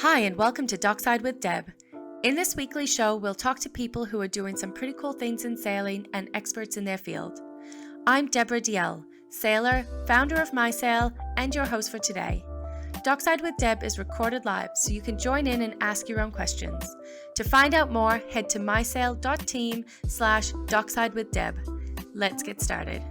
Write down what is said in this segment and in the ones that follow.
Hi, and welcome to Dockside with Deb. In this weekly show, we'll talk to people who are doing some pretty cool things in sailing and experts in their field. I'm Deborah Diel, sailor, founder of MySail, and your host for today. Dockside with Deb is recorded live, so you can join in and ask your own questions. To find out more, head to mysail.team/docksideWithDeb. Let's get started.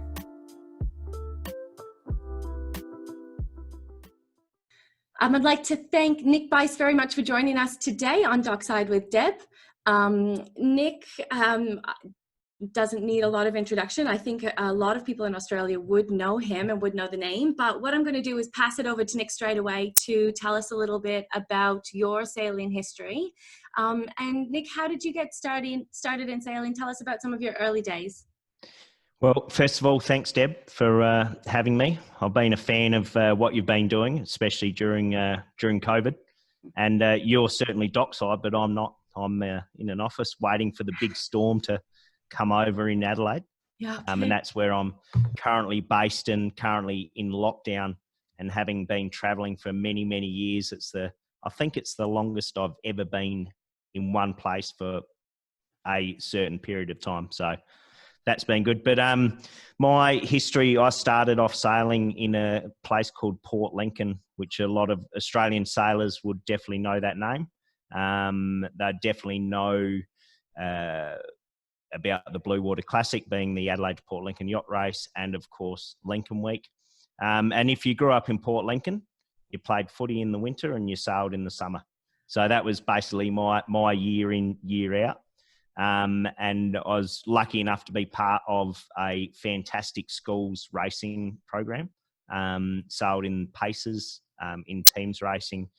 I'd like to thank Nick Bice very much for joining us today on Dockside with Deb. Nick doesn't need a lot of introduction. I think a lot of people in Australia would know him and would know the name, but what I'm going to do is pass it over to Nick straight away to tell us a little bit about your sailing history. And Nick, how did you get started in sailing? Tell us about some of your early days. Well, first of all, thanks, Deb, for having me. I've been a fan of what you've been doing, especially during COVID. And you're certainly dockside, but I'm not. I'm in an office waiting for the big storm to come over in Adelaide. Yeah. Okay. And that's where I'm currently based and currently in lockdown. And having been travelling for many, many years, I think it's the longest I've ever been in one place for a certain period of time. So that's been good. But my history, I started off sailing in a place called Port Lincoln, which a lot of Australian sailors would definitely know that name. They definitely know about the Blue Water Classic, being the Adelaide to Port Lincoln yacht race, and of course Lincoln Week. And if you grew up in Port Lincoln, you played footy in the winter and you sailed in the summer. So that was basically my year in, year out. And I was lucky enough to be part of a fantastic schools racing program. Sailed in paces, in teams racing.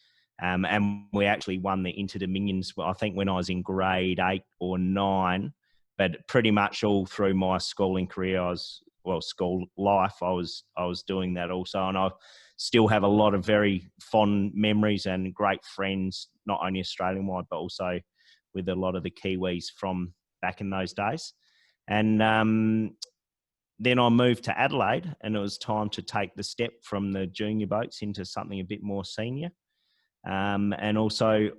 And we actually won the Inter-Dominions, I think, when I was in grade 8 or 9. But pretty much all through my schooling career, school life, I was doing that also. And I still have a lot of very fond memories and great friends, not only Australian-wide, but also with a lot of the Kiwis from back in those days. And then I moved to Adelaide, and it was time to take the step from the junior boats into something a bit more senior. And also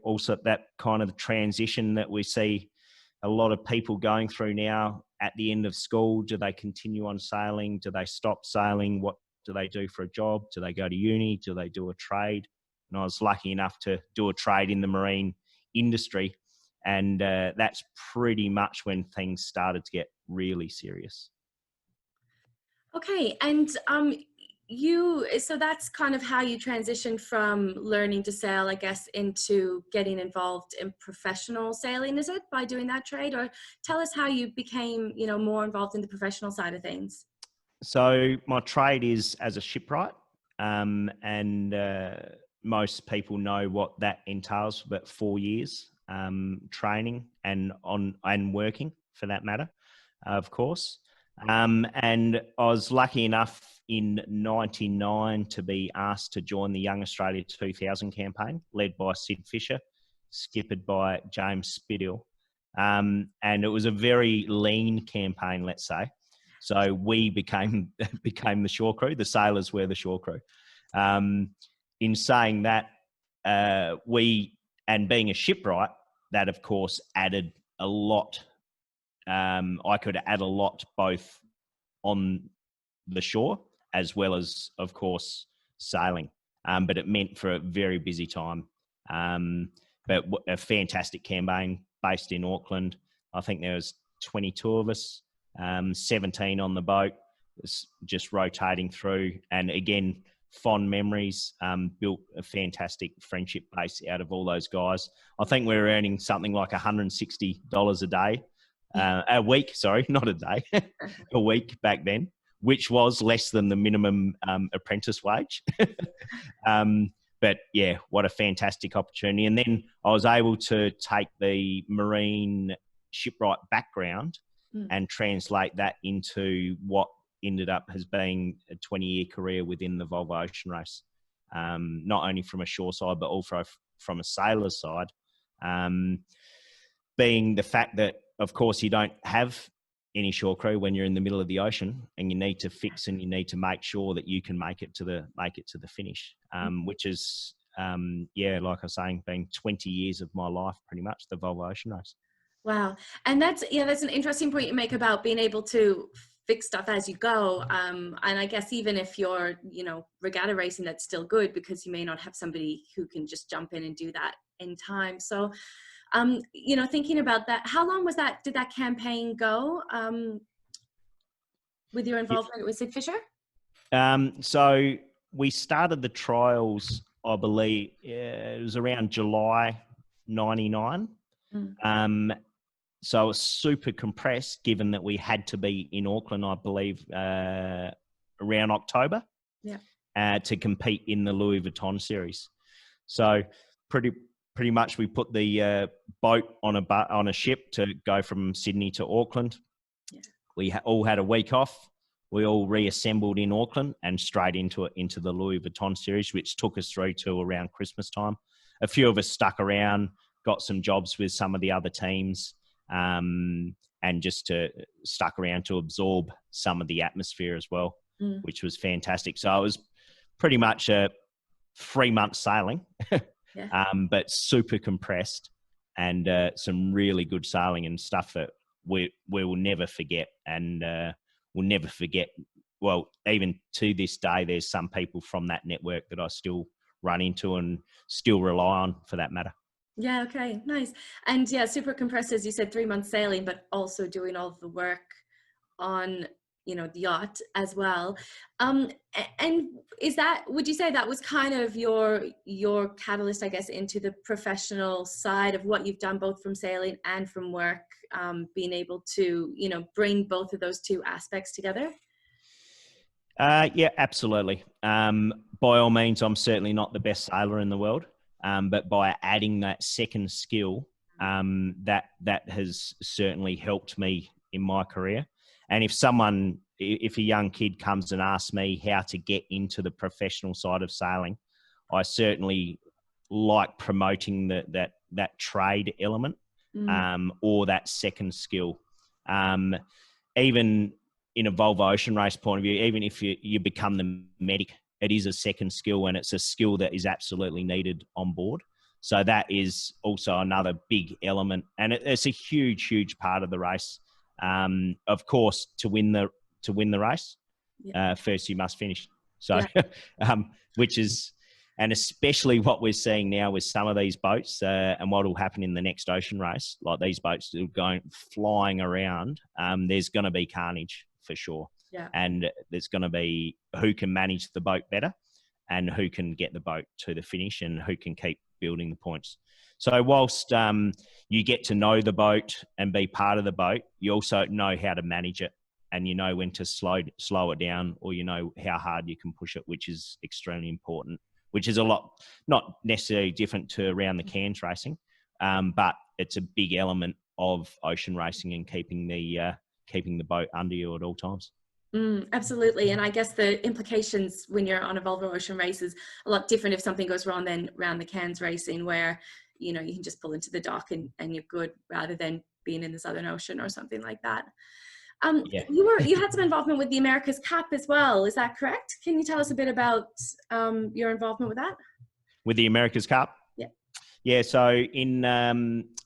that kind of transition that we see a lot of people going through now at the end of school. Do they continue on sailing? Do they stop sailing? What do they do for a job? Do they go to uni? Do they do a trade? And I was lucky enough to do a trade in the marine industry. And that's pretty much when things started to get really serious. Okay, and so that's kind of how you transitioned from learning to sail, I guess, into getting involved in professional sailing, is it, by doing that trade? Or tell us how you became, more involved in the professional side of things. So my trade is as a shipwright, and most people know what that entails, about 4 years. Training and working for that matter, of course. And I was lucky enough in 99 to be asked to join the Young Australia 2000 campaign, led by Sid Fisher, skippered by James Spidill. And it was a very lean campaign, let's say. So we became the shore crew. The sailors were the shore crew. In saying that, and being a shipwright, that of course added a lot. I could add a lot both on the shore as well as, of course, sailing. But it meant for a very busy time. But a fantastic campaign based in Auckland. I think there was 22 of us, 17 on the boat, just rotating through. And again, fond memories, built a fantastic friendship base out of all those guys. I think we were earning something like $160 a day, a week, sorry, not a day, a week back then, which was less than the minimum apprentice wage. But yeah, what a fantastic opportunity. And then I was able to take the marine shipwright background and translate that into what ended up as being a 20-year career within the Volvo Ocean Race, not only from a shore side, but also from a sailor's side. Being the fact that, of course, you don't have any shore crew when you're in the middle of the ocean, and you need to fix and you need to make sure that you can make it to the finish, which is yeah, like I was saying, been 20 years of my life, pretty much, the Volvo Ocean Race. Wow. And that's an interesting point you make about being able to fix stuff as you go. And I guess even if you're, regatta racing, that's still good because you may not have somebody who can just jump in and do that in time. So, thinking about that, how long did that campaign go with your involvement with Sid Fisher? So we started the trials, I believe, it was around July 99. So it was super compressed, given that we had to be in Auckland, I believe, around October, to compete in the Louis Vuitton series. So pretty much we put the boat on a ship to go from Sydney to Auckland. Yeah. We all had a week off. We all reassembled in Auckland and straight into the Louis Vuitton series, which took us through to around Christmas time. A few of us stuck around, got some jobs with some of the other teams, and just stuck around to absorb some of the atmosphere as well, which was fantastic. So it was pretty much a 3 month sailing, but super compressed, and some really good sailing and stuff that we will never forget, and we'll never forget. Well, even to this day, there's some people from that network that I still run into and still rely on, for that matter. Yeah. Okay. Nice. And yeah, super compressed, as you said, 3 months sailing, but also doing all the work on, the yacht as well. And would you say that was kind of your catalyst, I guess, into the professional side of what you've done, both from sailing and from work, being able to, bring both of those two aspects together? Yeah, absolutely. By all means, I'm certainly not the best sailor in the world. But by adding that second skill, that has certainly helped me in my career. And if a young kid comes and asks me how to get into the professional side of sailing, I certainly like promoting that trade element, or that second skill. Even in a Volvo Ocean Race point of view, even if you become the medic, it is a second skill, and it's a skill that is absolutely needed on board. So that is also another big element, and it's a huge, huge part of the race. Of course, to win the race, first you must finish. So, which is, and especially what we're seeing now with some of these boats, and what will happen in the next ocean race, like these boats that are flying around. There's going to be carnage for sure. Yeah. And there's going to be who can manage the boat better, and who can get the boat to the finish, and who can keep building the points. So whilst you get to know the boat and be part of the boat, you also know how to manage it, and you know when to slow it down, or you know how hard you can push it, which is extremely important, which is a lot, not necessarily different to around the Cairns racing, but it's a big element of ocean racing and keeping the boat under you at all times. Absolutely. And I guess the implications when you're on a Volvo Ocean Race is a lot different if something goes wrong than around the Cairns racing, where, you can just pull into the dock and you're good, rather than being in the Southern Ocean or something like that. You had some involvement with the America's Cup as well. Is that correct? Can you tell us a bit about your involvement with that? With the America's Cup? Yeah. Yeah. So in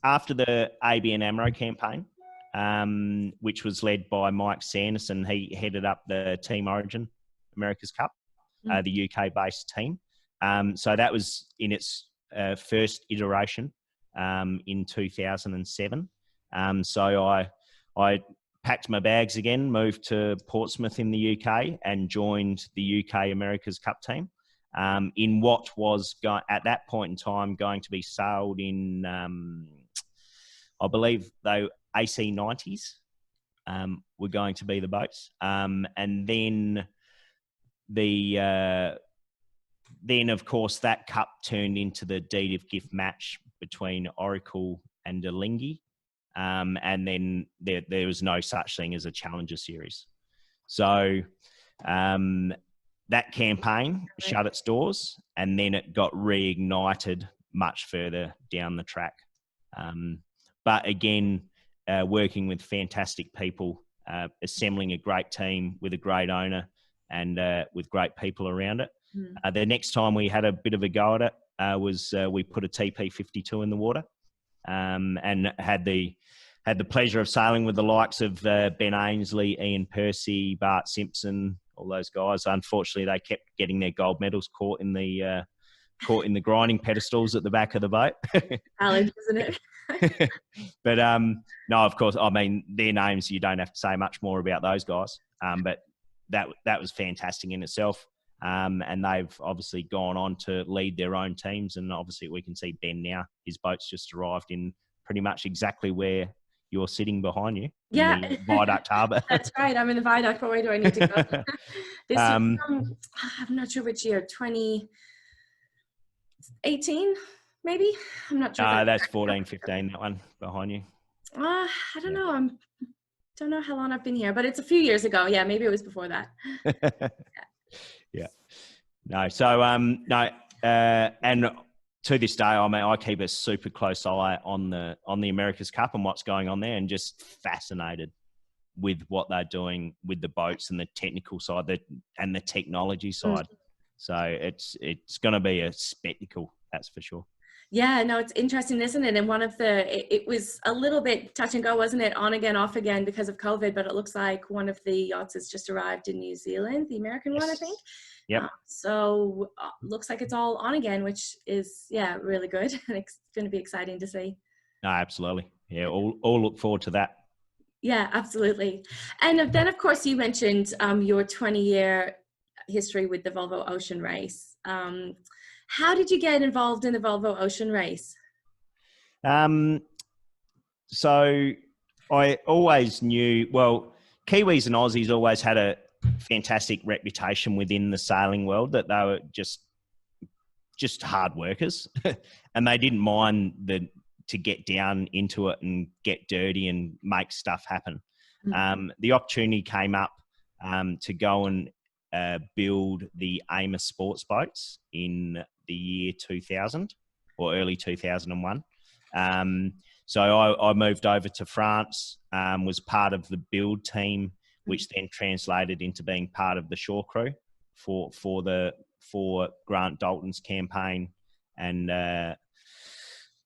after the ABN AMRO campaign, which was led by Mike Sanderson, he headed up the Team Origin America's Cup, the UK-based team. So that was in its first iteration in 2007. So I packed my bags again, moved to Portsmouth in the UK, and joined the UK America's Cup team in what was at that point in time going to be sailed in, I believe, though, AC90s were going to be the boats, and then then of course that cup turned into the deed of gift match between Oracle and Delingi, and then there was no such thing as a Challenger Series. So that campaign shut its doors, and then it got reignited much further down the track. But again, working with fantastic people, assembling a great team with a great owner, and with great people around it. The next time we had a bit of a go at it, was we put a TP52 in the water, and had the pleasure of sailing with the likes of Ben Ainsley, Ian Percy, Bart Simpson, all those guys. Unfortunately, they kept getting their gold medals caught in the grinding pedestals at the back of the boat. Valid, isn't it? But no, of course, I mean, their names, you don't have to say much more about those guys. But that was fantastic in itself. And they've obviously gone on to lead their own teams. And obviously we can see Ben now, his boat's just arrived in pretty much exactly where you're sitting behind you. Yeah. In the Viaduct Harbour. That's right. I'm in the Viaduct, but where do I need to go? This year, I'm not sure which year, 2018, maybe? I'm not sure. That's 14, 15, that one behind you. I don't know. Don't know how long I've been here, but it's a few years ago. Yeah, maybe it was before that. Yeah. No. So and to this day, I mean, I keep a super close eye on the America's Cup and what's going on there, and just fascinated with what they're doing with the boats and the technical side and the technology side. So it's going to be a spectacle, that's for sure. Yeah, no, it's interesting, isn't it? And it was a little bit touch and go, wasn't it? On again, off again because of COVID, but it looks like one of the yachts has just arrived in New Zealand, the American one, I think. Yep. So looks like it's all on again, which is, really good. And it's going to be exciting to see. No, absolutely. Yeah, all look forward to that. Yeah, absolutely. And then, of course, you mentioned your 20-year history with the Volvo Ocean Race. How did you get involved in the Volvo Ocean Race? So I always knew, Kiwis and Aussies always had a fantastic reputation within the sailing world, that they were just hard workers and they didn't mind to get down into it and get dirty and make stuff happen. Mm-hmm. The opportunity came up to go and build the Amos sports boats in the year 2000 or early 2001. So I moved over to France, was part of the build team, which then translated into being part of the shore crew for Grant Dalton's campaign and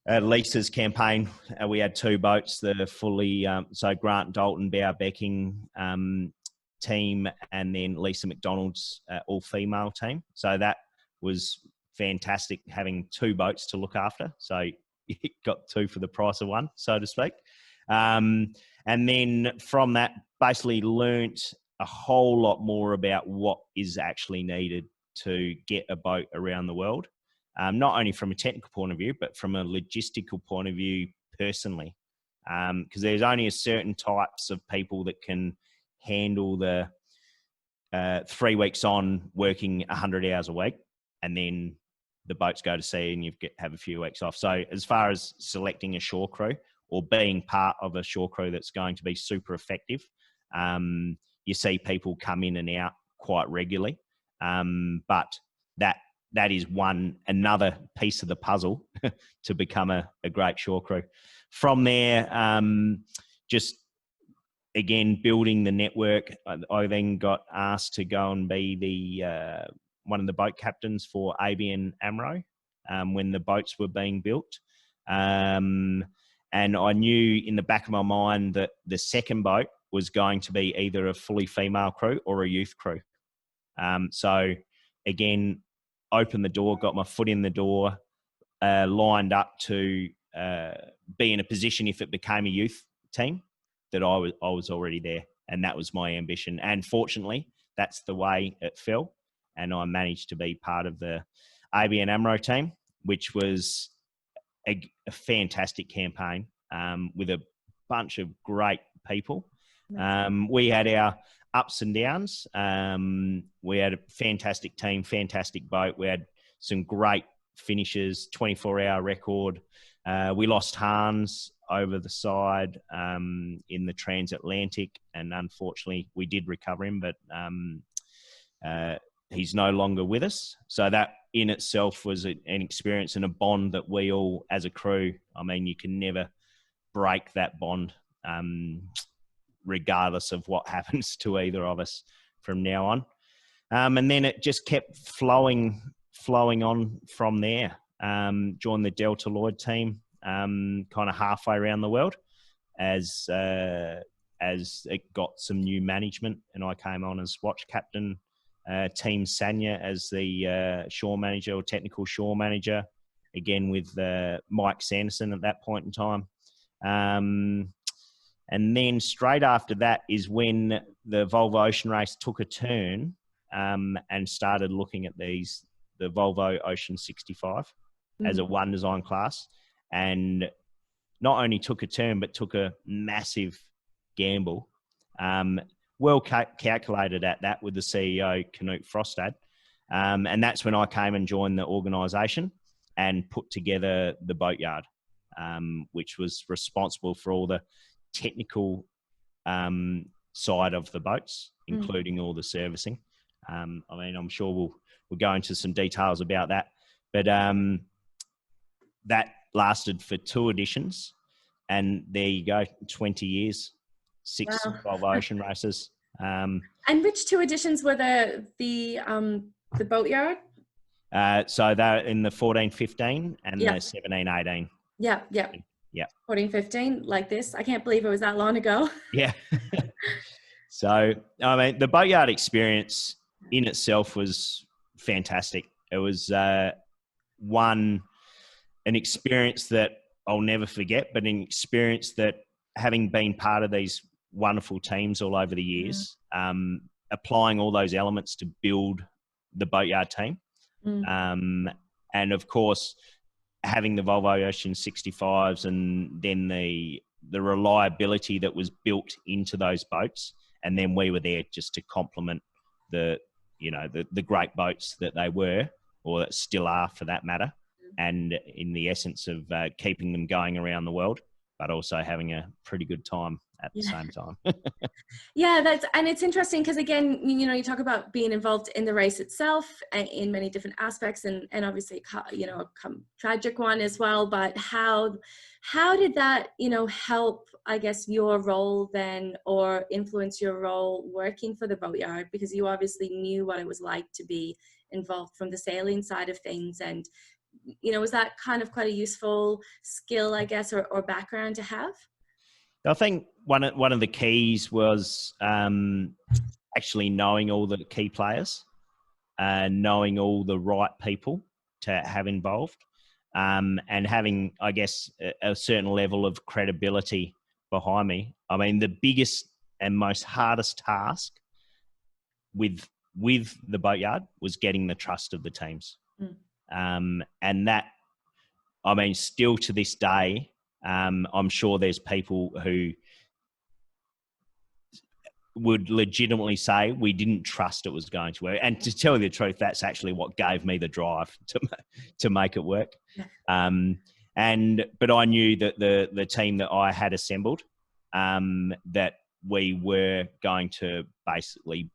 Lisa's campaign. We had two boats that are fully, so Grant Dalton, Bow Becking team, and then Lisa McDonald's all-female team. So that was fantastic, having two boats to look after. So you got two for the price of one, so to speak. And then from that, basically learnt a whole lot more about what is actually needed to get a boat around the world. Not only from a technical point of view, but from a logistical point of view personally. Because there's only a certain types of people that can handle the 3 weeks on working 100 hours a week, and then the boats go to sea and have a few weeks off. So as far as selecting a shore crew or being part of a shore crew that's going to be super effective, you see people come in and out quite regularly. But that is another piece of the puzzle to become a great shore crew. From there, just again, building the network, I then got asked to go and be the one of the boat captains for ABN AMRO when the boats were being built. And I knew in the back of my mind that the second boat was going to be either a fully female crew or a youth crew. So again, opened the door, got my foot in the door, lined up to be in a position if it became a youth team, that I was already there, and that was my ambition. And fortunately, that's the way it fell, and I managed to be part of the ABN AMRO team, which was a fantastic campaign with a bunch of great people. We had our ups and downs. We had a fantastic team, fantastic boat. We had some great finishes, 24-hour record. We lost Hans over the side in the transatlantic, and unfortunately we did recover him, but he's no longer with us. So that in itself was an experience and a bond that we all, as a crew, I mean, you can never break that bond regardless of what happens to either of us from now on. And then it just kept flowing on from there. joined the Delta Lloyd team kind of halfway around the world as it got some new management, and I came on as watch captain, Team Sanya as the shore manager or technical shore manager, again with Mike Sanderson at that point in time. And then straight after that is when the Volvo Ocean Race took a turn and started looking at the Volvo Ocean 65 as a one design class, and not only took a turn, but took a massive gamble. Well calculated at that with the CEO, Knut Frostad. And that's when I came and joined the organisation and put together the Boatyard, which was responsible for all the technical side of the boats, including all the servicing. I mean, I'm sure we'll go into some details about that, but that lasted for 2 editions, and there you go, 20 years, 6 Volvo Ocean Races. And which 2 editions were the Boatyard? So they're in the 14-15 and the 17-18. Yeah. 14-15, like this. I can't believe it was that long ago. Yeah. So, I mean, the Boatyard experience in itself was fantastic. It was an experience that I'll never forget, but an experience that, having been part of these wonderful teams all over the years, applying all those elements to build the Boatyard team. And of course, having the Volvo Ocean 65s and then the reliability that was built into those boats. And then we were there just to complement the great boats that they were, or that still are for that matter. And in the essence of keeping them going around the world, but also having a pretty good time at the same time. Yeah, and it's interesting because, again, you talk about being involved in the race itself in many different aspects, and obviously, a tragic one as well. But how did that, help, I guess, your role then, or influence your role working for the Boatyard? Because you obviously knew what it was like to be involved from the sailing side of things, and was that kind of quite a useful skill, I guess, or background to have? I think one of the keys was actually knowing all the key players, knowing all the right people to have involved, and having, I guess, a certain level of credibility behind me. I mean, the biggest and most hardest task with the Boatyard was getting the trust of the teams. And that, I mean, still to this day, I'm sure there's people who would legitimately say we didn't trust it was going to work. And to tell you the truth, that's actually what gave me the drive to make it work. But I knew that the team that I had assembled, that we were going to basically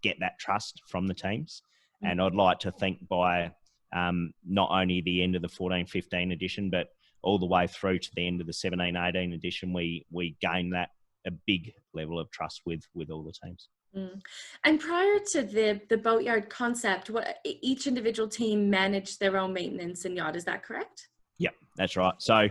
get that trust from the teams. And I'd like to think by not only the end of the 14-15 edition, but all the way through to the end of the 17-18 edition, we gained a big level of trust with all the teams. And prior to the Boatyard concept, each individual team managed their own maintenance and yacht. Is that correct? Yep, that's right. So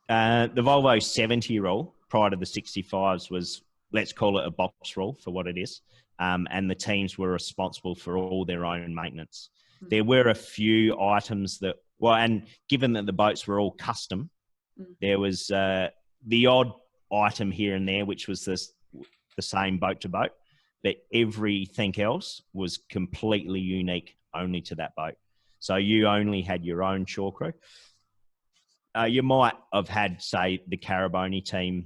the Volvo 70 rule prior to the 65s was, let's call it a box rule for what it is. And the teams were responsible for all their own maintenance. There were a few items that, and given that the boats were all custom, there was the odd item here and there, which was the same boat to boat, but everything else was completely unique only to that boat. So you only had your own shore crew. You might have had, say, the Caraboni team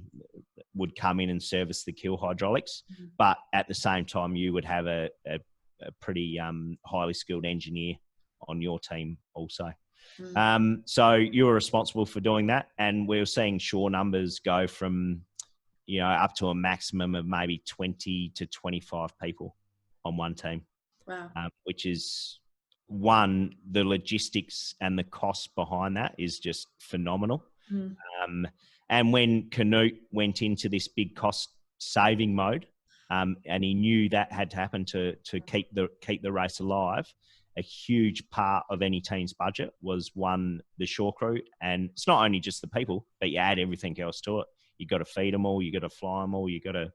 would come in and service the keel hydraulics, but at the same time, you would have a pretty highly skilled engineer on your team also. So you were responsible for doing that, and we were seeing shore numbers go from up to a maximum of maybe 20 to 25 people on one team. Wow. Which is, the logistics and the cost behind that is just phenomenal. And when Canute went into this big cost saving mode, and he knew that had to happen to keep the race alive, a huge part of any team's budget was the shore crew. And it's not only just the people, but you add everything else to it. You got to feed them all, you got to fly them all, you got to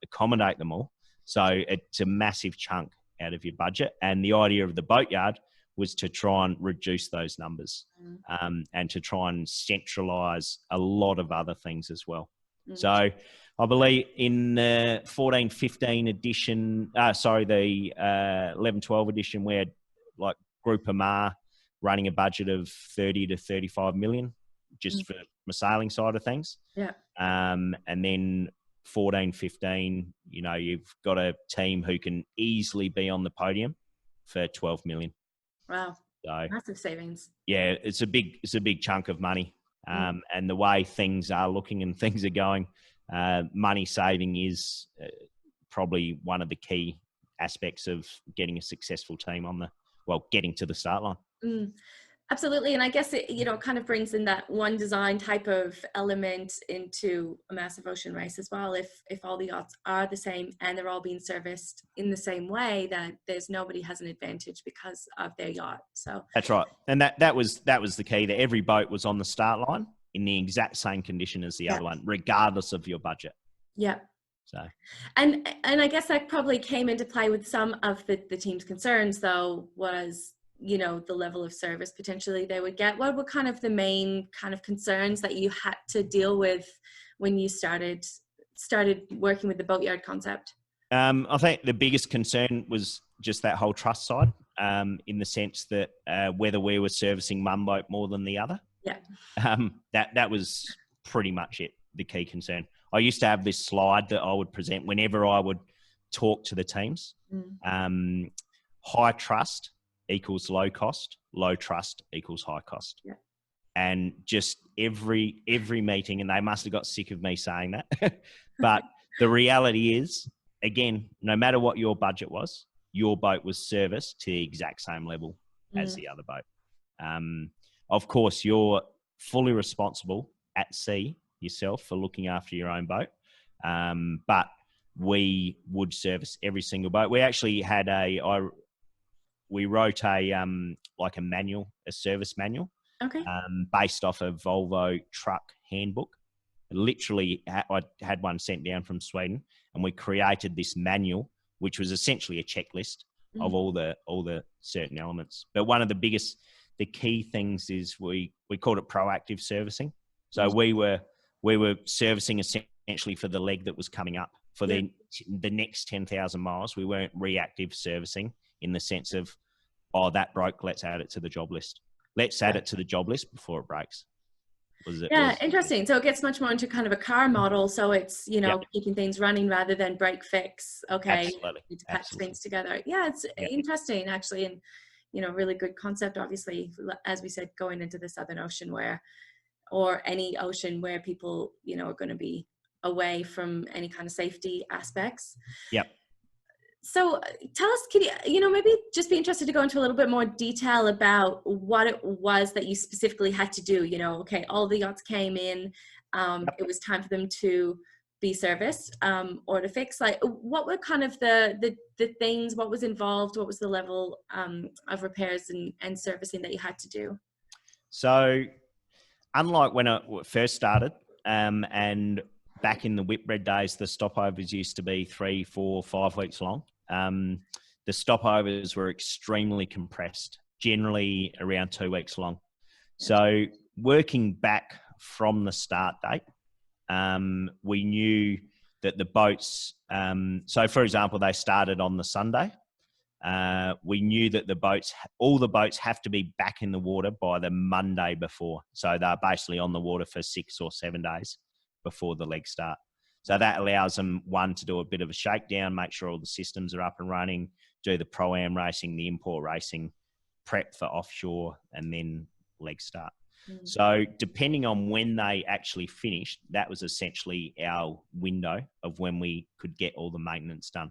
accommodate them all. So it's a massive chunk out of your budget. And the idea of the boatyard was to try and reduce those numbers, and to try and centralize a lot of other things as well. So I believe in the 14-15 edition, the 11-12 edition, we had like Group Amar running a budget of 30 to 35 million just for the sailing side of things. Yeah. And then 14-15, you've got a team who can easily be on the podium for 12 million. Wow. So, massive savings. Yeah, it's a big chunk of money. And the way things are looking and things are going, money saving is probably one of the key aspects of getting a successful team getting to the start line. Absolutely. And I guess it, kind of brings in that one design type of element into a massive ocean race as well. If all the yachts are the same and they're all being serviced in the same way, that nobody has an advantage because of their yacht. So that's right. And that was the key, that every boat was on the start line in the exact same condition as the other one, regardless of your budget. Yeah. So, and I guess that probably came into play with some of the team's concerns, though, was the level of service potentially they would get. What were kind of the main kind of concerns that you had to deal with when you started working with the boatyard concept? I think the biggest concern was just that whole trust side, in the sense that whether we were servicing one boat more than the other. Yeah. That was pretty much it, the key concern. I used to have this slide that I would present whenever I would talk to the teams. High trust equals low cost, low trust equals high cost. Yeah. And just every meeting, and they must have got sick of me saying that, but the reality is, again, no matter what your budget was, your boat was serviced to the exact same level as the other boat. Of course, you're fully responsible at sea yourself for looking after your own boat, but we would service every single boat. We actually had we wrote a manual, a service manual, based off a Volvo truck handbook. Literally, I had one sent down from Sweden, and we created this manual, which was essentially a checklist of all the certain elements. But one of the key things is we called it proactive servicing. So we were servicing essentially for the leg that was coming up for the next 10,000 miles. We weren't reactive servicing in the sense of, that broke, let's add it to the job list. Let's add it to the job list before it breaks. Interesting. So it gets much more into kind of a car model. So it's, keeping things running rather than break fix. Okay. Absolutely. Need to patch things together. Yeah, it's interesting actually. And, really good concept, obviously, as we said, going into the Southern Ocean or any ocean where people, are going to be away from any kind of safety aspects. Yep. So tell us, could you, maybe just be interested to go into a little bit more detail about what it was that you specifically had to do. Okay, all the yachts came in, it was time for them to be serviced or to fix. Like, what were kind of the things, what was involved, what was the level of repairs and servicing that you had to do? So unlike when I first started, and back in the whitbread days, the stopovers used to be 3, 4, 5 weeks long. The stopovers were extremely compressed, generally around 2 weeks long. So working back from the start date, we knew that the boats, so for example, they started on the Sunday. We knew that all the boats have to be back in the water by the Monday before. So they're basically on the water for 6 or 7 days before the leg start. So that allows them, one, to do a bit of a shakedown, make sure all the systems are up and running, do the pro-am racing, the import racing, prep for offshore, and then leg start. So depending on when they actually finished, that was essentially our window of when we could get all the maintenance done.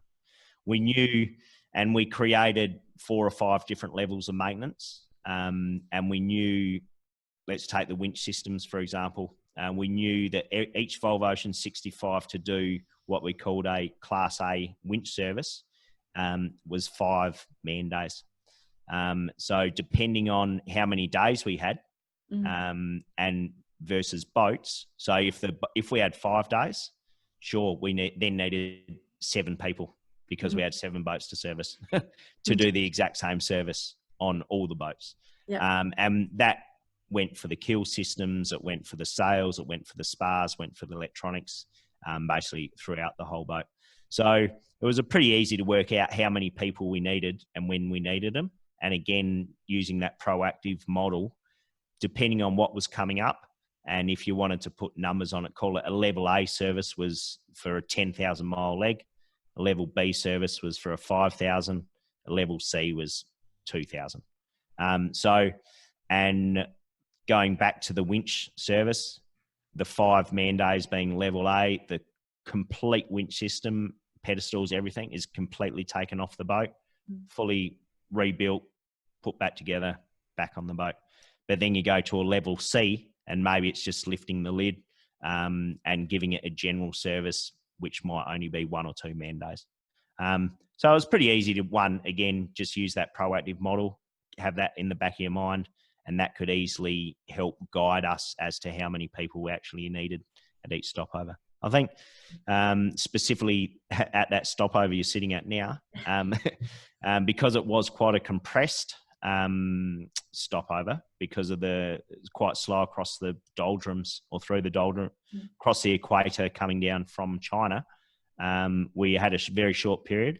We knew, and we created 4 or 5 different levels of maintenance. And we knew, let's take the winch systems, for example. We knew that each Volvo Ocean 65 to do what we called a Class A winch service was 5 man days. So depending on how many days we had, and versus boats. So if we had 5 days, sure, we needed 7 people because we had 7 boats to service to do the exact same service on all the boats. And that went for the keel systems, it went for the sails, it went for the spars, went for the electronics, basically throughout the whole boat. So it was pretty easy to work out how many people we needed and when we needed them. And again, using that proactive model, depending on what was coming up. And if you wanted to put numbers on it, call it a level A service was for a 10,000 mile leg. A level B service was for a 5,000. A level C was 2,000. And going back to the winch service, the 5 man days being level A, the complete winch system, pedestals, everything is completely taken off the boat, fully rebuilt, put back together, back on the boat. But then you go to a level C and maybe it's just lifting the lid and giving it a general service, which might only be 1 or 2 man days. So it was pretty easy to, again, just use that proactive model, have that in the back of your mind, and that could easily help guide us as to how many people we actually needed at each stopover. I think specifically at that stopover you're sitting at now, because it was quite a compressed stopover because of it's quite slow across the doldrums or through the doldrum, across the equator coming down from China. We had a very short period,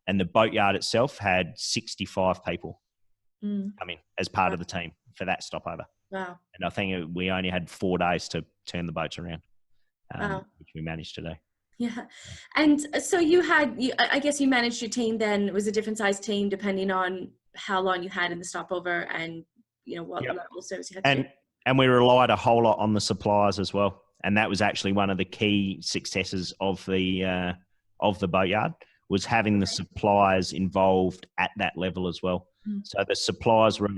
and the boatyard itself had 65 people come in as part of the team for that stopover. Wow. And I think we only had 4 days to turn the boats around, which we managed to do. Yeah. And so I guess you managed your team then. It was a different size team depending on how long you had in the stopover and, what level of service you had to do. And we relied a whole lot on the suppliers as well. And that was actually one of the key successes of the boatyard, was having the suppliers involved at that level as well. So the suppliers were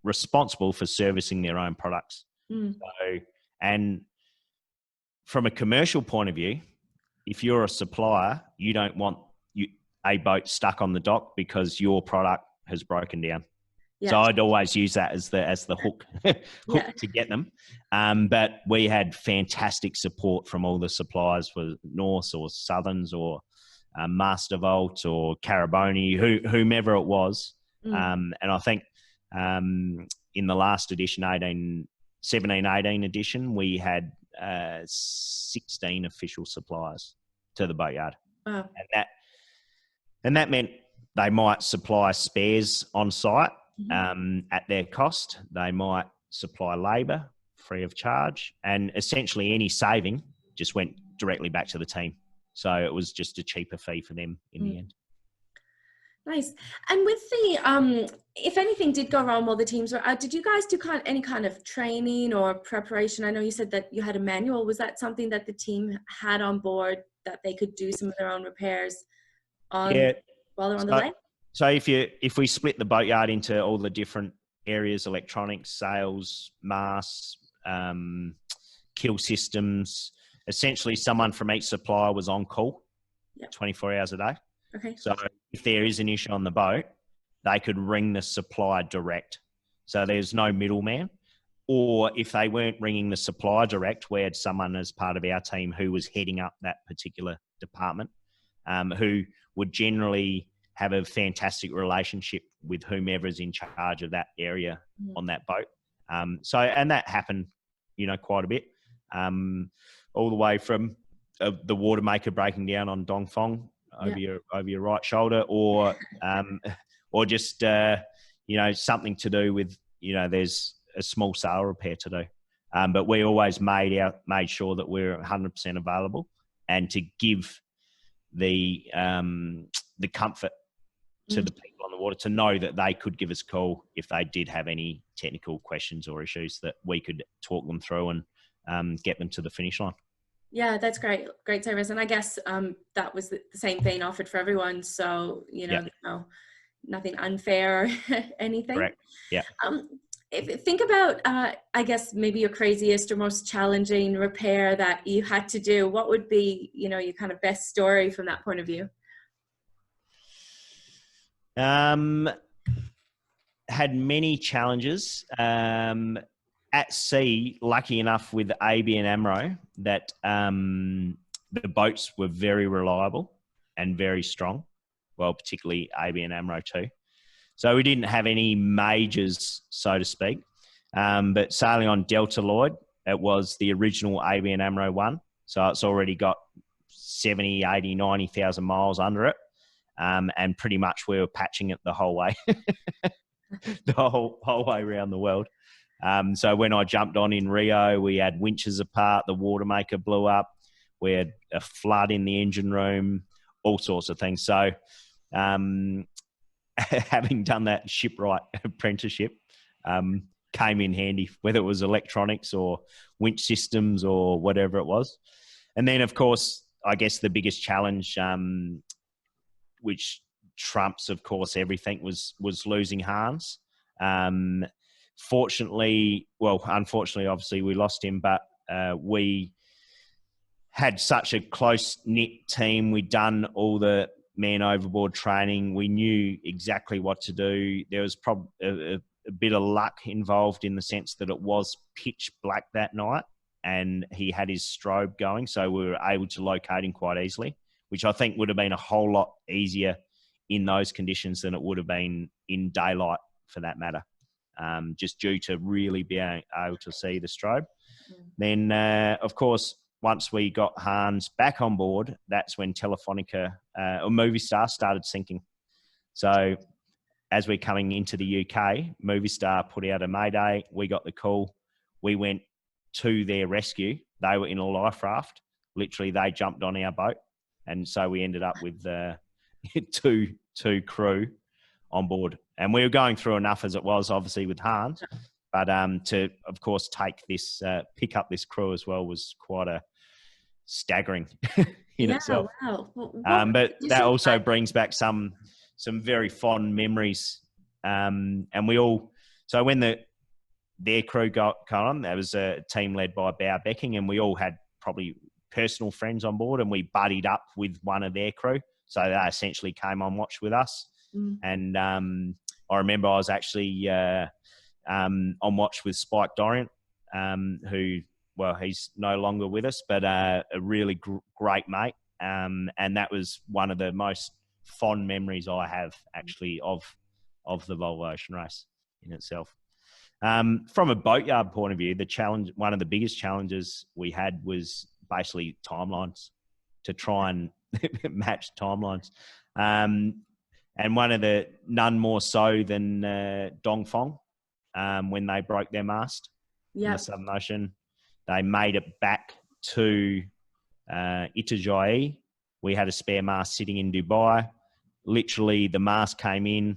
responsible for servicing their own products. So, and from a commercial point of view, if you're a supplier, you don't want a boat stuck on the dock because your product has broken down. Yeah. So I'd always use that as the hook to get them. But we had fantastic support from all the suppliers, for Norse or Southerns or Mastervolt or Caraboni, whomever it was. And I think in the last edition, 17-18 edition, we had 16 official suppliers to the boatyard. Wow. And that meant they might supply spares on site at their cost. They might supply labour free of charge, and essentially any saving just went directly back to the team. So it was just a cheaper fee for them in the end. Nice. And with the, if anything did go wrong while the teams were out, did you guys do any kind of training or preparation? I know you said that you had a manual. Was that something that the team had on board, that they could do some of their own repairs while they're on the way? So if we split the boatyard into all the different areas, electronics, sails, masts, keel systems, essentially someone from each supplier was on call 24 hours a day. Okay. So if there is an issue on the boat, they could ring the supplier direct. So there's no middleman. Or if they weren't ringing the supplier direct, we had someone as part of our team who was heading up that particular department, who would generally have a fantastic relationship with whomever is in charge of that area on that boat. And that happened, quite a bit, all the way from the water maker breaking down on Dongfeng over your right shoulder, or just something to do with there's a small sail repair to do, but we always made sure that we're 100% available, and to give the comfort to the people on the water to know that they could give us a call if they did have any technical questions or issues, that we could talk them through and get them to the finish line. Yeah, that's great. Great service. And I guess that was the same thing offered for everyone. So, no, nothing unfair or anything. Correct. Yeah. Think about, I guess, maybe your craziest or most challenging repair that you had to do. What would be, your kind of best story from that point of view? had many challenges. At sea, lucky enough with ABN AMRO that the boats were very reliable and very strong. Well, particularly ABN AMRO too. So we didn't have any majors, so to speak. But sailing on Delta Lloyd, it was the original ABN AMRO one. So it's already got 70, 80, 90,000 miles under it. And pretty much we were patching it the whole way, the whole way around the world. So when I jumped on in Rio, we had winches apart, the water maker blew up, we had a flood in the engine room, all sorts of things. So having done that shipwright apprenticeship came in handy, whether it was electronics or winch systems or whatever it was. And then, of course, I guess the biggest challenge, which trumps, of course, everything, was losing Hans. Unfortunately, obviously we lost him, but we had such a close-knit team. We'd done all the man overboard training. We knew exactly what to do. There was probably a bit of luck involved in the sense that it was pitch black that night and he had his strobe going, so we were able to locate him quite easily, which I think would have been a whole lot easier in those conditions than it would have been in daylight, for that matter. Just due to really being able to see the strobe. Then, of course, once we got Hans back on board, that's when Telefonica or Movistar started sinking. So as we're coming into the UK, Movistar put out a mayday. We got the call. We went to their rescue. They were in a life raft. Literally, they jumped on our boat. And so we ended up with two crew on board. And we were going through enough as it was, obviously, with Hans. But to, of course, pick up this crew as well was quite a staggering in itself. Wow. But that also brings back some very fond memories. And we all, so when their crew got on, there was a team led by Bow Becking, and we all had probably personal friends on board, and we buddied up with one of their crew. So they essentially came on watch with us. And I remember I was actually on watch with Spike Dorian, who, well, he's no longer with us, but a really great mate. And that was one of the most fond memories I have, actually, of the Volvo Ocean Race in itself. From a boatyard point of view, one of the biggest challenges we had was basically timelines, to try and match timelines. And one of the, none more so than Dongfeng, when they broke their mast in the Southern Ocean. They made it back to Itajaí. We had a spare mast sitting in Dubai. Literally, the mast came in,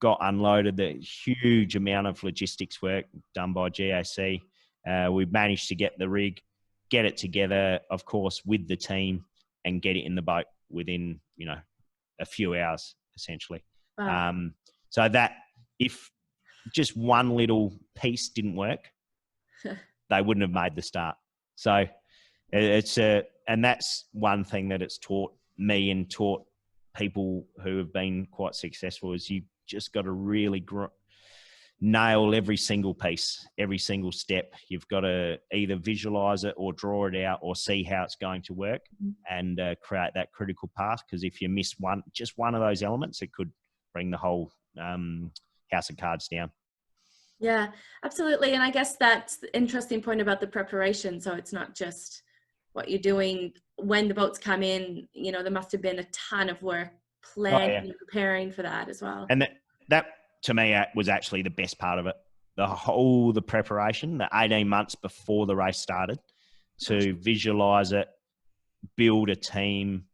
got unloaded, the huge amount of logistics work done by GAC. We managed to get the rig, get it together, of course, with the team, and get it in the boat within, a few hours, essentially. Wow. So that if just one little piece didn't work, they wouldn't have made the start. So and that's one thing that it's taught me and taught people who have been quite successful, is you just got to really nail every single piece, every single step. You've got to either visualize it or draw it out or see how it's going to work, and create that critical path. Because if you miss just one of those elements, it could bring the whole house of cards down. Yeah, absolutely. And I guess that's the interesting point about the preparation. So it's not just what you're doing when the boats come in. There must have been a ton of work planning and preparing for that as well. And that to me was actually the best part of it. The preparation, the 18 months before the race started, to visualize it, build a team,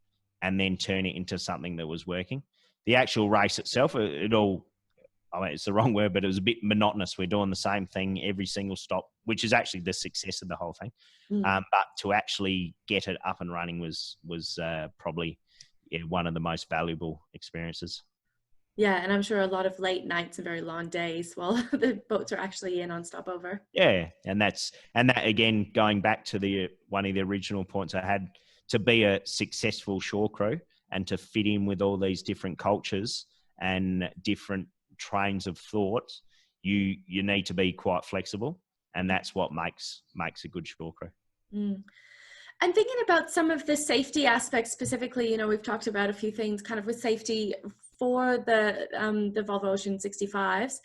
and then turn it into something that was working. The actual race itself, it's the wrong word, but it was a bit monotonous. We're doing the same thing every single stop, which is actually the success of the whole thing. But to actually get it up and running was probably one of the most valuable experiences. Yeah, and I'm sure a lot of late nights and very long days while the boats are actually in on stopover. Yeah, and that again, going back to one of the original points I had, to be a successful shore crew and to fit in with all these different cultures and different trains of thought, you need to be quite flexible, and that's what makes a good shore crew. Mm. And thinking about some of the safety aspects specifically, you know, we've talked about a few things kind of with safety for the Volvo Ocean 65s.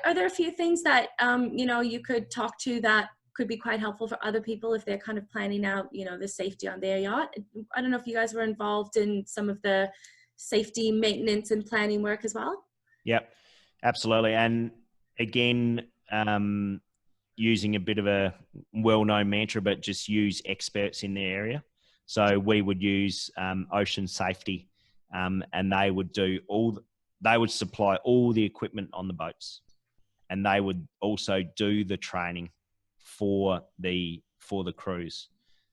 Are there a few things that, you know, you could talk to that could be quite helpful for other people if they're kind of planning out, you know, the safety on their yacht? I don't know if you guys were involved in some of the safety maintenance and planning work as well. Yep, absolutely. And again, using a bit of a well-known mantra, but just use experts in their area. So we would use Ocean Safety, and they would supply all the equipment on the boats, and they would also do the training for the crews.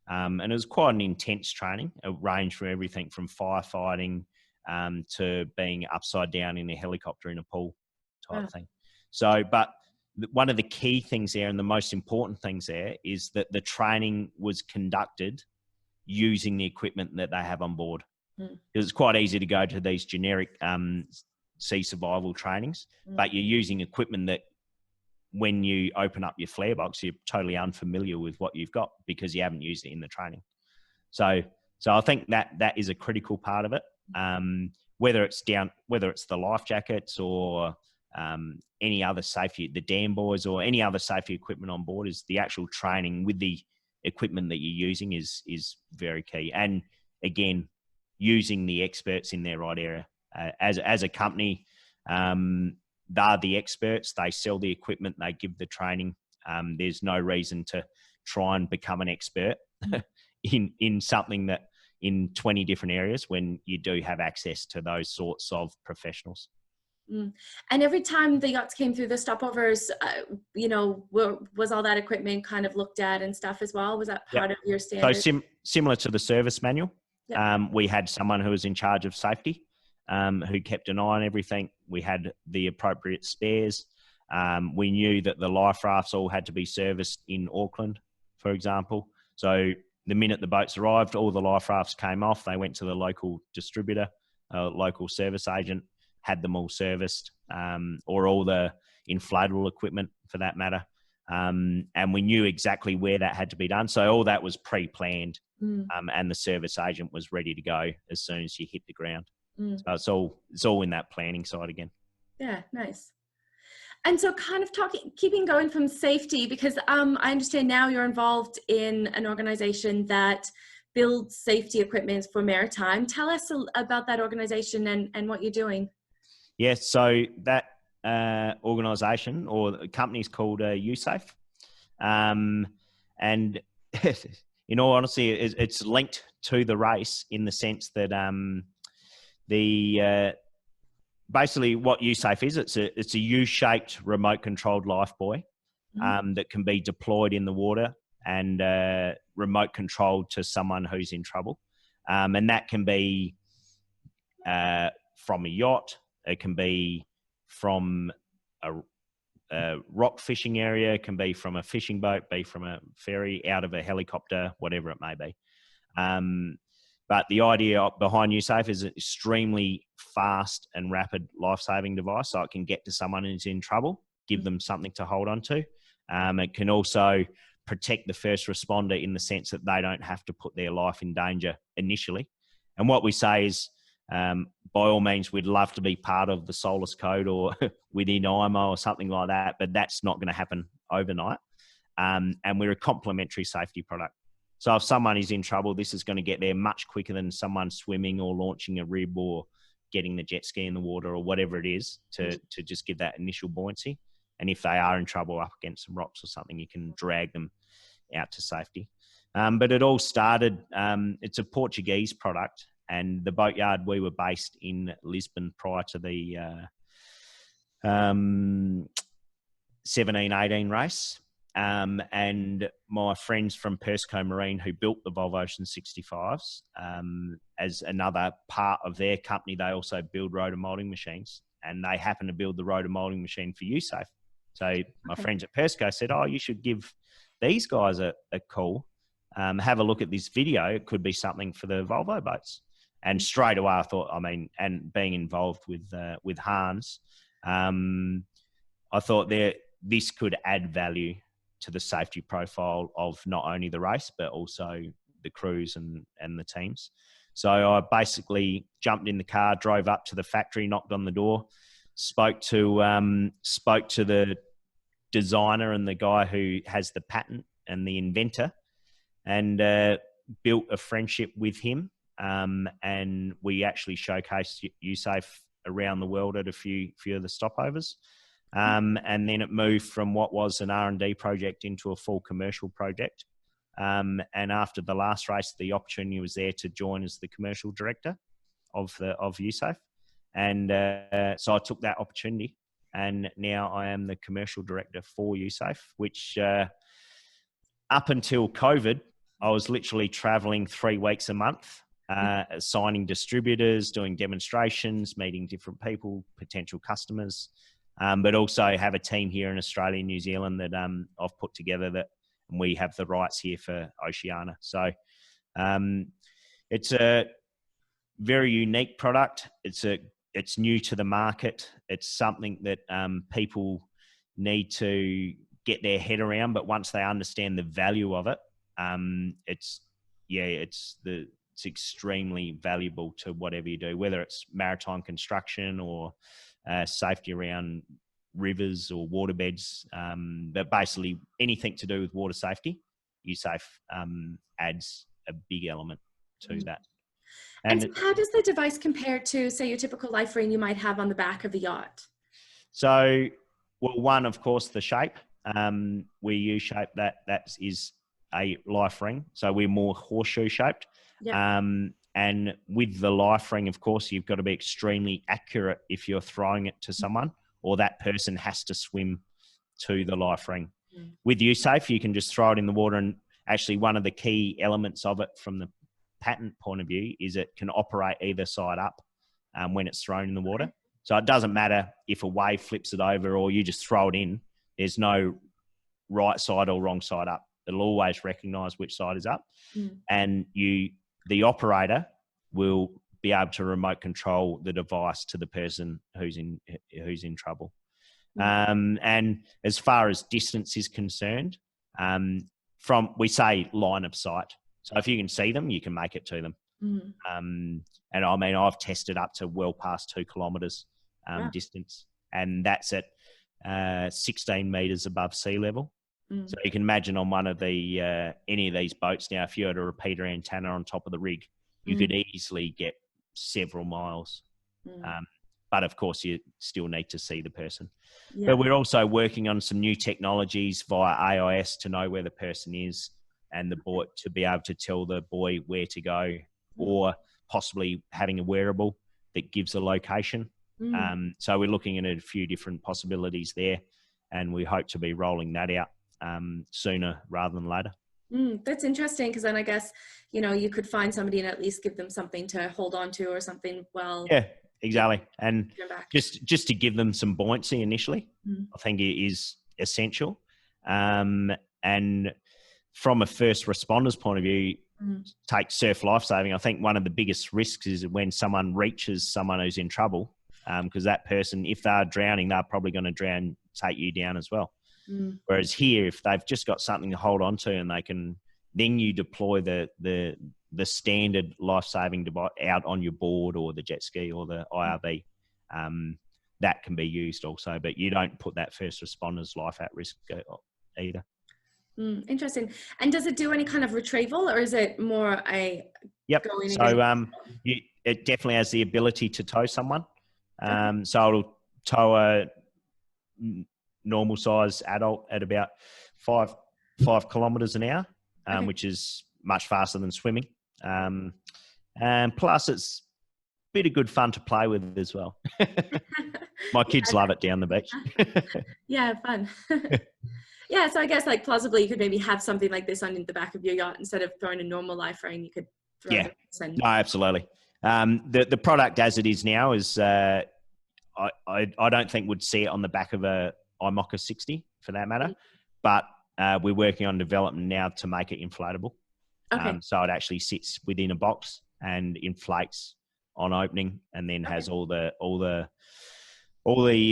And it was quite an intense training. It ranged from everything from firefighting to being upside down in a helicopter in a pool type thing. So, but one of the key things there and the most important things there is that the training was conducted using the equipment that they have on board. It's quite easy to go to these generic sea survival trainings, but you're using equipment that when you open up your flare box, you're totally unfamiliar with what you've got because you haven't used it in the training. So I think that is a critical part of it. Whether it's the life jackets or any other safety, the dam buoys or any other safety equipment on board, is the actual training with the equipment that you're using is very key. And again, using the experts in their right area. As a company, they're the experts. They sell the equipment. They give the training. There's no reason to try and become an expert in something that in 20 different areas when you do have access to those sorts of professionals. And every time the yachts came through the stopovers, you know, was all that equipment kind of looked at and stuff as well? Was that part of your standard? So similar to the service manual, we had someone who was in charge of safety, who kept an eye on everything. We had the appropriate spares. We knew that the life rafts all had to be serviced in Auckland, for example. So the minute the boats arrived, all the life rafts came off. They went to the local distributor, local service agent, had them all serviced, or all the inflatable equipment for that matter. And we knew exactly where that had to be done. So all that was pre-planned, and the service agent was ready to go as soon as you hit the ground. So it's all in that planning side again. Yeah, nice. And so kind of keeping going from safety, because I understand now you're involved in an organization that builds safety equipment for maritime. Tell us about that organization and what you're doing. Yes, so that organisation or the company is called Usafe. And in all honesty, it's linked to the race in the sense that basically what Usafe is, it's a U-shaped remote controlled life buoy that can be deployed in the water and remote controlled to someone who's in trouble. And that can be from a yacht. It can be from a rock fishing area. It can be from a fishing boat, be from a ferry, out of a helicopter, whatever it may be. But the idea behind Usafe is an extremely fast and rapid life-saving device, so it can get to someone who's in trouble, give them something to hold on to. It can also protect the first responder in the sense that they don't have to put their life in danger initially. And what we say is, by all means, we'd love to be part of the SOLAS code or within IMO or something like that, but that's not going to happen overnight. And we're a complementary safety product. So if someone is in trouble, this is going to get there much quicker than someone swimming or launching a rib or getting the jet ski in the water or whatever it is to just give that initial buoyancy. And if they are in trouble up against some rocks or something, you can drag them out to safety. But it all started, it's a Portuguese product, and the boatyard, we were based in Lisbon prior to the 17-18 race. And my friends from Persco Marine who built the Volvo Ocean 65s, as another part of their company, they also build rotor molding machines, and they happen to build the rotor molding machine for Usafe. So my friends at Persco said, oh, you should give these guys a call. Have a look at this video. It could be something for the Volvo boats. And straight away I thought, I mean, and being involved with Hans, I thought this could add value to the safety profile of not only the race, but also the crews and the teams. So I basically jumped in the car, drove up to the factory, knocked on the door, spoke to the designer and the guy who has the patent and the inventor, and built a friendship with him. And we actually showcased Usafe around the world at a few of the stopovers. And then it moved from what was an R&D project into a full commercial project. And after the last race, the opportunity was there to join as the commercial director of Usafe. And so I took that opportunity, and now I am the commercial director for Usafe, which up until COVID, I was literally traveling 3 weeks a month, signing distributors, doing demonstrations, meeting different people, potential customers, but also have a team here in Australia and New Zealand that I've put together, that and we have the rights here for Oceania. So it's a very unique product. It's new to the market. It's something that people need to get their head around, but once they understand the value of it, it's extremely valuable to whatever you do, whether it's maritime construction or safety around rivers or waterbeds, but basically anything to do with water safety, Usafe adds a big element to that. And so how does the device compare to, say, your typical life ring you might have on the back of the yacht? So, well, one, of course, the shape. We use shape that is a life ring. So we're more horseshoe shaped. Yeah. And with the life ring, of course, you've got to be extremely accurate if you're throwing it to someone, or that person has to swim to the life ring. With Usafe, you can just throw it in the water, and actually one of the key elements of it from the patent point of view is it can operate either side up when it's thrown in the water. So it doesn't matter if a wave flips it over or you just throw it in. There's no right side or wrong side up. It'll always recognize which side is up. And the operator will be able to remote control the device to the person who's in trouble. And as far as distance is concerned, we say line of sight. So if you can see them, you can make it to them. And I mean, I've tested up to well past 2 kilometers distance, and that's at 16 meters above sea level. So you can imagine on one of the any of these boats now, if you had a repeater antenna on top of the rig, you could easily get several miles. But of course, you still need to see the person. Yeah. But we're also working on some new technologies via AIS to know where the person is, and the boy to be able to tell the boy where to go, or possibly having a wearable that gives a location. So we're looking at a few different possibilities there, and we hope to be rolling that out sooner rather than later. That's interesting, because then I guess, you could find somebody and at least give them something to hold on to or something. Well, yeah, exactly. And just to give them some buoyancy initially, I think it is essential. And from a first responder's point of view, take surf lifesaving. I think one of the biggest risks is when someone reaches someone who's in trouble, because that person, if they're drowning, they're probably going to take you down as well. Whereas here, if they've just got something to hold on to, and then you deploy the standard life-saving device out on your board or the jet ski or the IRV, that can be used also, but you don't put that first responder's life at risk either. Interesting. And does it do any kind of retrieval, or is it more a... Yep. So it definitely has the ability to tow someone. So it'll tow a normal size adult at about 5 kilometers an hour, which is much faster than swimming. And plus it's a bit of good fun to play with as well. My kids love it down the beach. Yeah, fun. Yeah, so I guess plausibly you could maybe have something like this on the back of your yacht instead of throwing a normal life ring. You could throw this and... No, absolutely. The product as it is now is I don't think would see it on the back of a IMOCA 60 for that matter, but we're working on development now to make it inflatable. So it actually sits within a box, and inflates on opening, and then Okay. has all the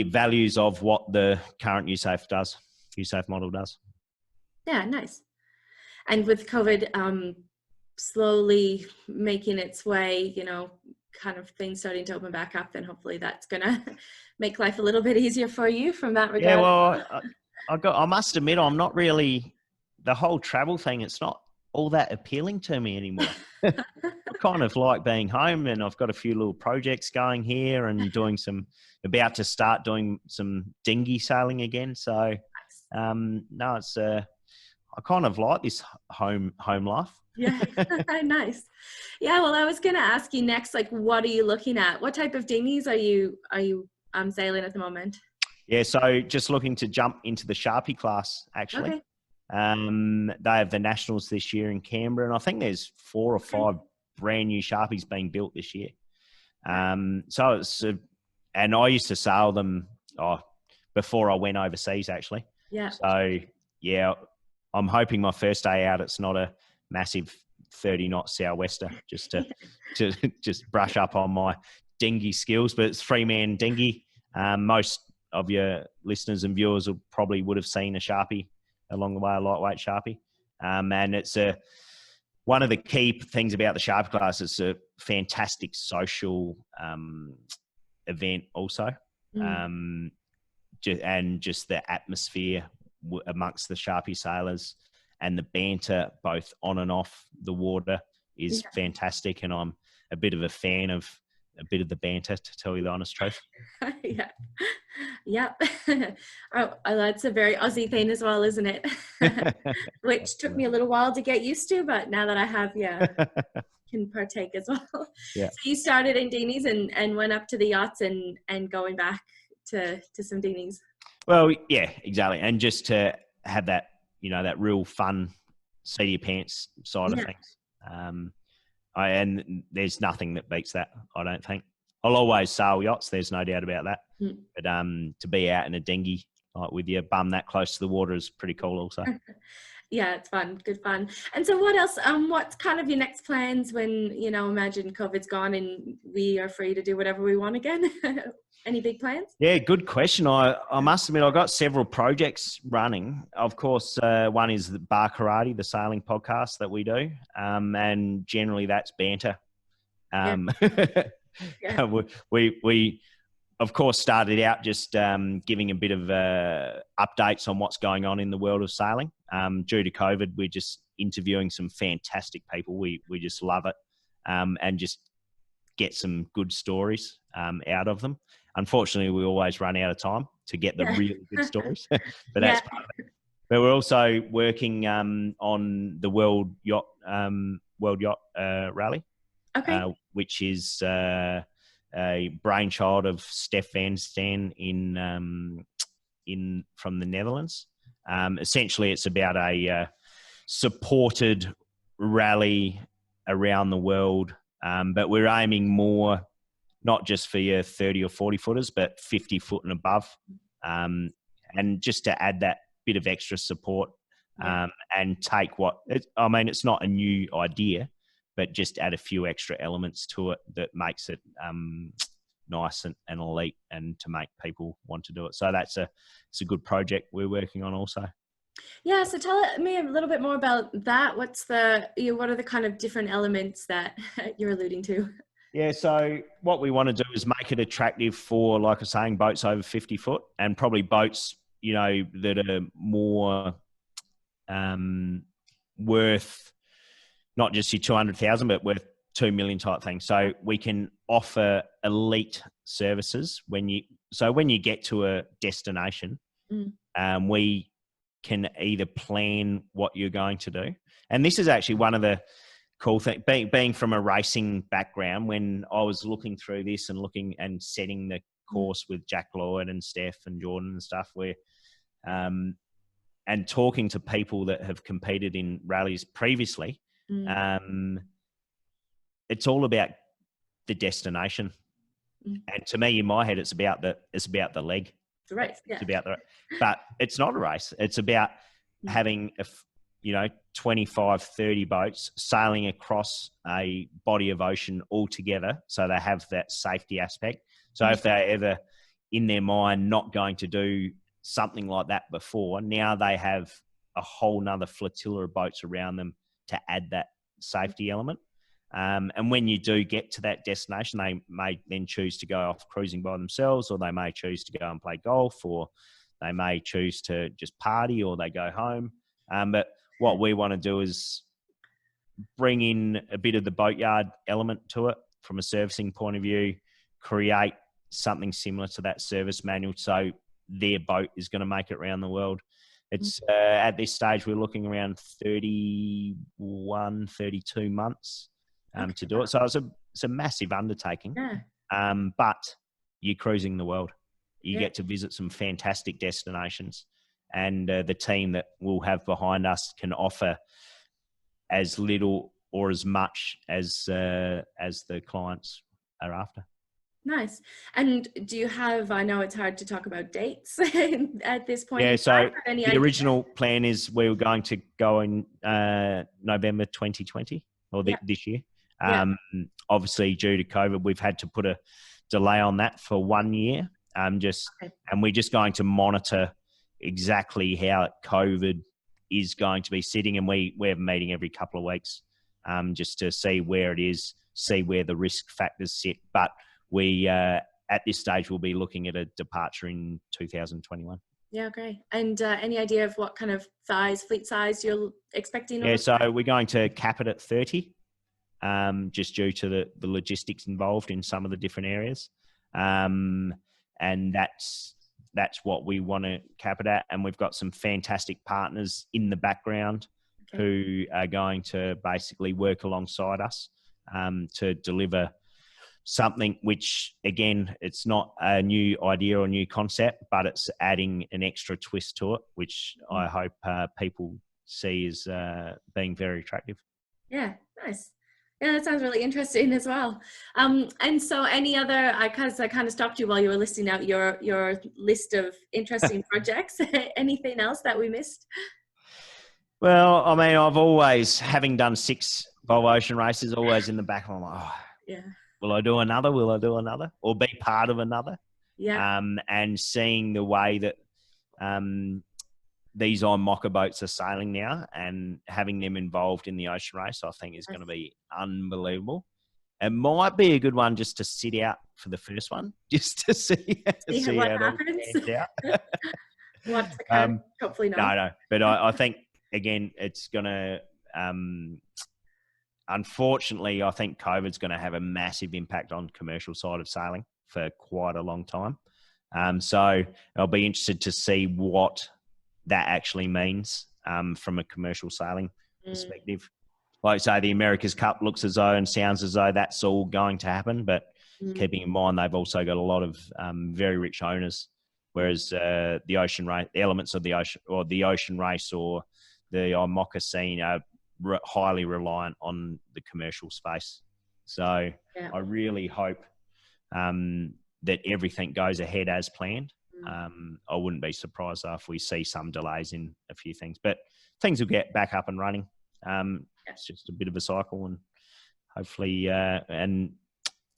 values of what the current Usafe model does. Yeah, nice. And with COVID slowly making its way, kind of things starting to open back up, then hopefully that's gonna make life a little bit easier for you from that regard. Yeah, well, I must admit, I'm not really, the whole travel thing, it's not all that appealing to me anymore. I kind of like being home, and I've got a few little projects going here and about to start doing some dinghy sailing again. So, no, it's, I kind of like this home life. Yeah, nice. Yeah, well, I was gonna ask you next, like, what are you looking at? What type of dinghies are you sailing at the moment? Yeah, so just looking to jump into the Sharpie class, actually. Okay. They have the Nationals this year in Canberra, and I think there's 4 or 5 brand new Sharpies being built this year. So it's, and I used to sail them before I went overseas, actually. Yeah. So yeah, I'm hoping my first day out, it's not a massive 30-knot sou'wester, just to just brush up on my dinghy skills. But it's 3-man dinghy. Most of your listeners and viewers would have seen a Sharpie along the way, a lightweight Sharpie. And it's one of the key things about the Sharpie class. It's a fantastic social event also. And just the atmosphere amongst the Sharpie sailors and the banter both on and off the water is fantastic. And I'm a bit of a fan of a bit of the banter, to tell you the honest truth. Yeah. Yep. Oh, that's a very Aussie thing as well, isn't it? Which took me a little while to get used to, but now that I have, can partake as well. Yeah. So you started in dinghies and went up to the yachts and going back to some dinghies. Well, yeah, exactly. And just to have that, that real fun seat of your pants side of things. And there's nothing that beats that, I don't think. I'll always sail yachts, there's no doubt about that. But to be out in a dinghy, like with your bum that close to the water, is pretty cool also. Yeah, it's fun, good fun. And so what else, what's kind of your next plans when, imagine COVID's gone and we are free to do whatever we want again? Any big plans? Yeah, good question. I must admit, I've got several projects running. Of course, one is the Bar Karate, the sailing podcast that we do. And generally that's banter. We of course started out just giving a bit of updates on what's going on in the world of sailing. Due to COVID, we're just interviewing some fantastic people. We just love it, and just get some good stories out of them. Unfortunately, we always run out of time to get the really good stories, but that's part of it. But we're also working on the World Yacht Rally, which is a brainchild of Steph Van Stan from the Netherlands. Essentially, it's about a supported rally around the world, but we're aiming more not just for your 30 or 40 footers, but 50 foot and above, and just to add that bit of extra support and take it's not a new idea, but just add a few extra elements to it that makes it nice and elite, and to make people want to do it. So it's a good project we're working on also. Yeah, so tell me a little bit more about that. What are the kind of different elements that you're alluding to? Yeah, so what we want to do is make it attractive for, like I was saying, boats over 50 foot, and probably boats, that are more worth not just your 200,000, but worth 2 million type thing. So we can offer elite services when you get to a destination, we can either plan what you're going to do. And this is actually one of the cool thing, being from a racing background, when I was looking through this and looking and setting the course with Jack Lloyd and Steph and Jordan and stuff, where and talking to people that have competed in rallies previously, it's all about the destination. And to me, in my head, it's about the leg. It's a race, but it's not a race. It's about having you know, 25, 30 boats sailing across a body of ocean all together. So they have that safety aspect. So if they're ever in their mind not going to do something like that before, now they have a whole nother flotilla of boats around them to add that safety element. And when you do get to that destination, they may then choose to go off cruising by themselves, or they may choose to go and play golf, or they may choose to just party, or they go home. But what we want to do is bring in a bit of the boatyard element to it from a servicing point of view, create something similar to that service manual, so their boat is going to make it around the world. It's at this stage, we're looking around 31, 32 months to do it. So it's a massive undertaking, but you're cruising the world. You get to visit some fantastic destinations, and the team that we'll have behind us can offer as little or as much as the clients are after. Nice. And do you have, I know it's hard to talk about dates at this point. Yeah, so the original plan is we were going to go in November 2020, or this year. Obviously, due to COVID, we've had to put a delay on that for 1 year. And we're just going to monitor exactly how COVID is going to be sitting. And we have a meeting every couple of weeks just to see where it is, see where the risk factors sit. But we, at this stage, we'll be looking at a departure in 2021. Yeah, great. And any idea of what kind of fleet size you're expecting? Yeah, so we're going to cap it at 30, just due to the logistics involved in some of the different areas. And that's what we want to cap it at. And we've got some fantastic partners in the background who are going to basically work alongside us to deliver something which, again, it's not a new idea or new concept, but it's adding an extra twist to it, which I hope people see as being very attractive. Yeah, nice. Yeah, that sounds really interesting as well. And so any other, because I kind of stopped you while you were listing out your list of interesting projects, anything else that we missed? Well, I mean, I've always, having done 6 Volvo Ocean Races, always in the back, I'm like, will I do another? Will I do another? Or be part of another? Yeah. And seeing the way that these IMOCA boats are sailing now and having them involved in the ocean race, I think is going to be unbelievable. It might be a good one just to sit out for the first one, just to see what how happens. What's the kind? Hopefully not. No. But I think, again, it's going to... unfortunately, I think COVID's going to have a massive impact on commercial side of sailing for quite a long time. So I'll be interested to see what that actually means from a commercial sailing perspective. Like I say, the America's Cup looks as though and sounds as though that's all going to happen, but keeping in mind they've also got a lot of very rich owners, whereas the ocean race, the elements of the ocean, or the ocean race, or the IMOCA scene are highly reliant on the commercial space. So I really hope that everything goes ahead as planned. I wouldn't be surprised if we see some delays in a few things, but things will get back up and running. It's just a bit of a cycle, and hopefully and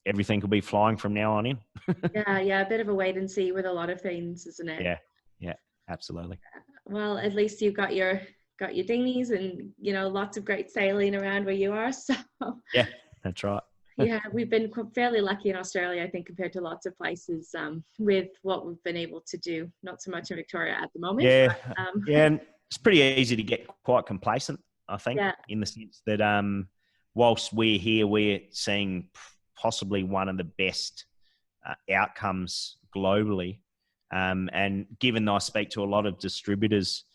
everything will be flying from now on in. A bit of a wait and see with a lot of things, isn't it? Yeah, absolutely. Well, at least you've got your dinghies and, lots of great sailing around where you are. So yeah, that's right. Yeah, we've been fairly lucky in Australia, I think, compared to lots of places with what we've been able to do. Not so much in Victoria at the moment. Yeah, and it's pretty easy to get quite complacent, I think, in the sense that whilst we're here, we're seeing possibly one of the best outcomes globally. And given that I speak to a lot of distributors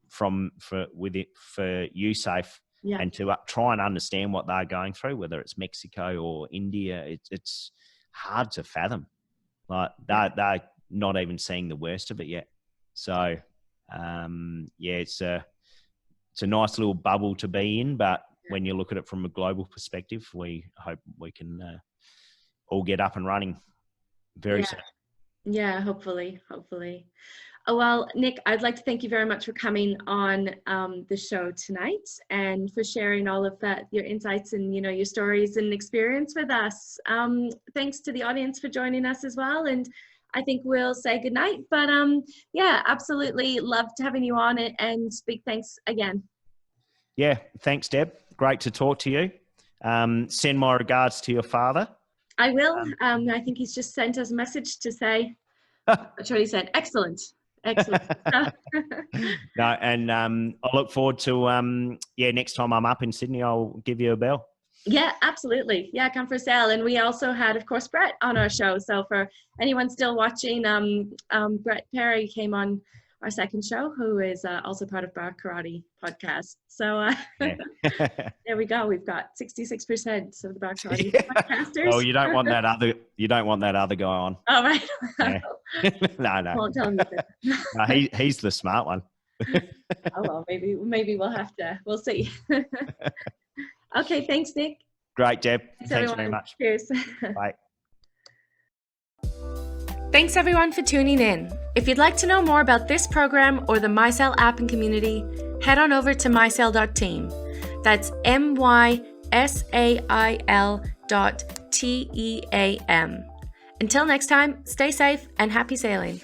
for Usafe, and to try and understand what they're going through, whether it's Mexico or India, it's hard to fathom. Like they're not even seeing the worst of it yet. So it's a nice little bubble to be in. But when you look at it from a global perspective, we hope we can all get up and running very soon. Yeah, hopefully. Well, Nick, I'd like to thank you very much for coming on the show tonight and for sharing all of that, your insights and, your stories and experience with us. Thanks to the audience for joining us as well. And I think we'll say goodnight. But yeah, absolutely loved having you on, and big thanks again. Yeah, thanks, Deb. Great to talk to you. Send my regards to your father. I will. I think he's just sent us a message to say, that's what he said. Excellent. Excellent. No, and I look forward to, next time I'm up in Sydney, I'll give you a bell. Yeah, absolutely. Yeah, come for a sail. And we also had, of course, Brett on our show. So for anyone still watching, Brett Perry came on our second show, who is also part of Bar Karate podcast. So there we go. We've got 66% of the Bar Karate podcasters. Oh, you don't want that other guy on. Oh, right. Yeah. No. Won't tell him No, he's the smart one. Oh, well, maybe we'll see. Okay, thanks, Nick. Great, Deb. Thanks very much. Cheers. Bye. Thanks everyone for tuning in. If you'd like to know more about this program or the MySail app and community, head on over to mysail.team. That's mysail.team. Until next time, stay safe and happy sailing.